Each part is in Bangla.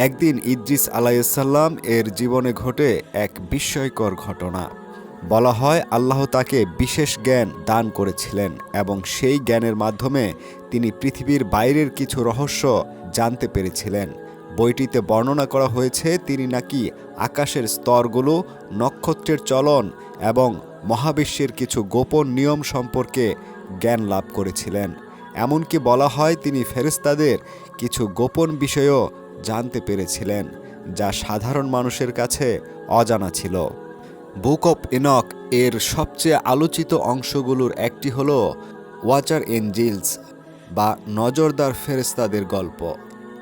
একদিন ইদ্রিস আলাইহিসসালাম এর জীবনে ঘটে এক বিস্ময়কর ঘটনা। বলা হয় আল্লাহ তাকে বিশেষ জ্ঞান দান করেছিলেন এবং সেই জ্ঞানের মাধ্যমে তিনি পৃথিবীর বাইরের কিছু রহস্য জানতে পেরেছিলেন। বইটিতে বর্ণনা করা হয়েছে তিনি নাকি আকাশের স্তরগুলো, নক্ষত্রের চলন এবং মহাবিশ্বের কিছু গোপন নিয়ম সম্পর্কে জ্ঞান লাভ করেছিলেন। এমনকি বলা হয় তিনি ফেরেশতাদের কিছু গোপন বিষয়ও জানতে পেরেছিলেন, যা সাধারণ মানুষের কাছে অজানা ছিল। বুক অব ইনক এর সবচেয়ে আলোচিত অংশগুলোর একটি হল ওয়াচার এঞ্জেলস বা নজরদার ফেরেশতাদের গল্প।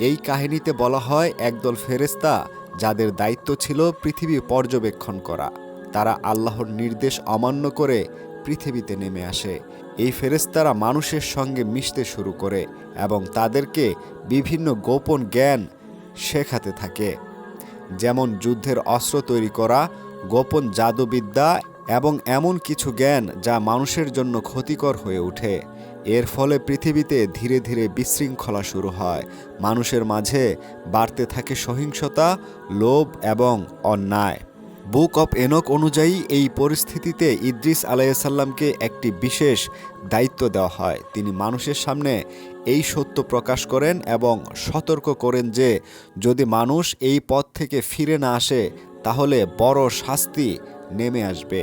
এই কাহিনীতে বলা হয় একদল ফেরেশতা যাদের দায়িত্ব ছিল পৃথিবী পর্যবেক্ষণ করা, তারা আল্লাহর নির্দেশ অমান্য করে পৃথিবীতে নেমে আসে। এই ফেরেশতারা মানুষের সঙ্গে মিশতে শুরু করে এবং তাদেরকে বিভিন্ন গোপন জ্ঞান শেখাতে থাকে, যেমন যুদ্ধের অস্ত্র তৈরি করা, গোপন জাদুবিদ্যা এবং এমন কিছু জ্ঞান যা মানুষের জন্য ক্ষতিকর হয়ে ওঠে। এর ফলে পৃথিবীতে ধীরে ধীরে বিশৃঙ্খলা শুরু হয়, মানুষের মাঝে বাড়তে থাকে সহিংসতা, লোভ এবং অন্যায়। বুক অব এনক অনুযায়ী এই পরিস্থিতিতে ইদ্রিস আলাইহিসসালামকে একটি বিশেষ দায়িত্ব দেওয়া হয়। তিনি মানুষের সামনে এই সত্য প্রকাশ করেন এবং সতর্ক করেন যে যদি মানুষ এই পথ থেকে ফিরে না আসে তাহলে বড় শাস্তি নেমে আসবে।